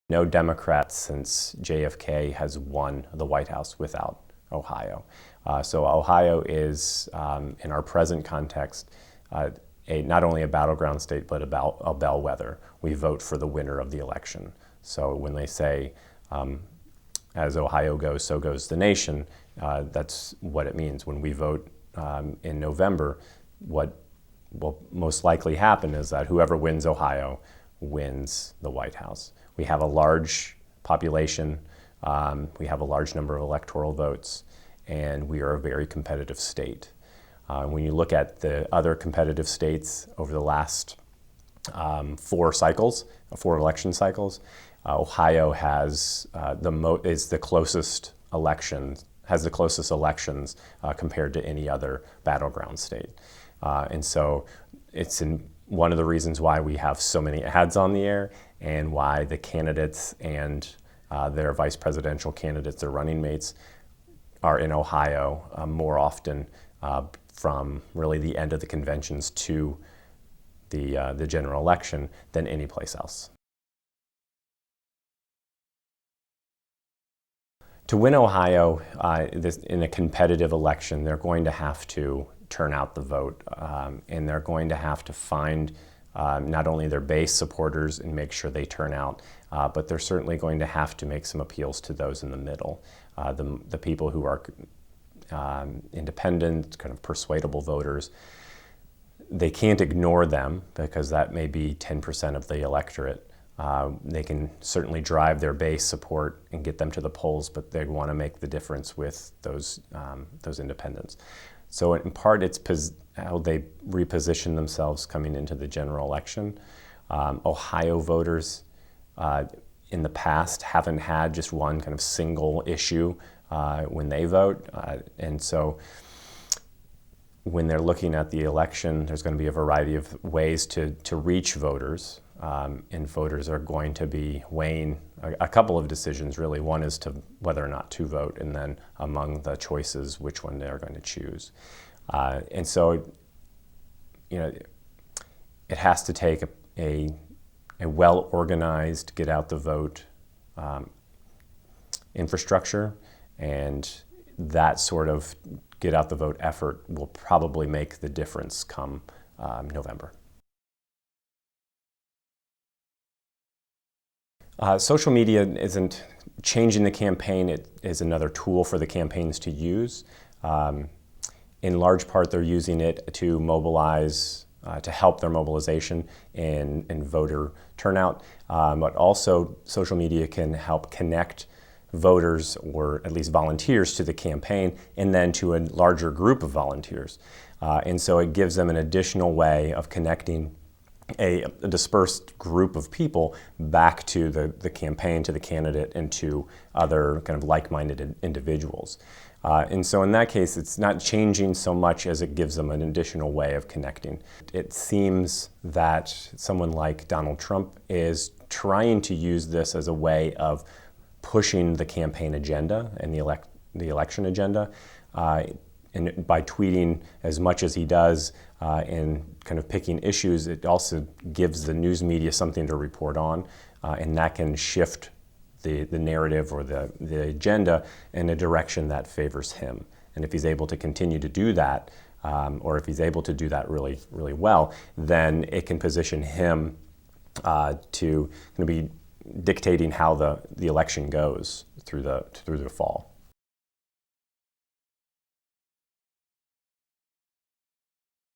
No Democrat since JFK has won the White House without Ohio. So Ohio is, in our present context, not only a battleground state, but a bellwether. We vote for the winner of the election. So when they say, as Ohio goes, so goes the nation, that's what it means. When we vote in November, what will most likely happen is that whoever wins Ohio wins the White House. We have a large population, we have a large number of electoral votes, and we are a very competitive state. When you look at the other competitive states over the last four election cycles, Ohio has the closest elections compared to any other battleground state. And so it's one of the reasons why we have so many ads on the air, and why the candidates and their vice presidential candidates, their running mates, are in Ohio more often from really the end of the conventions to the general election than any place else. To win Ohio in a competitive election, they're going to have to turn out the vote, and they're going to have to find not only their base supporters and make sure they turn out, but they're certainly going to have to make some appeals to those in the middle, the people who are independent, kind of persuadable voters. They can't ignore them because that may be 10% of the electorate. They can certainly drive their base support and get them to the polls, but they want to make the difference with those independents. So in part, it's how they reposition themselves coming into the general election. Ohio voters in the past haven't had just one kind of single issue when they vote. And so when they're looking at the election, there's going to be a variety of ways to reach voters. And voters are going to be weighing a couple of decisions, really. One is to whether or not to vote, and then among the choices, which one they're going to choose. And so, it has to take a well-organized, get-out-the-vote infrastructure, and that sort of get-out-the-vote effort will probably make the difference come November. Social media isn't changing the campaign. It is another tool for the campaigns to use. In large part, they're using it to mobilize, to help their mobilization and voter turnout. But also, social media can help connect voters, or at least volunteers, to the campaign, and then to a larger group of volunteers. And so it gives them an additional way of connecting a dispersed group of people back to the campaign, to the candidate, and to other kind of like-minded individuals. And so in that case, it's not changing so much as it gives them an additional way of connecting. It seems that someone like Donald Trump is trying to use this as a way of pushing the campaign agenda and the election agenda. And by tweeting as much as he does and kind of picking issues, it also gives the news media something to report on, and that can shift the narrative or the agenda in a direction that favors him. And if he's able to continue to do that, or if he's able to do that really, really well, then it can position him to be dictating how the election goes through the fall.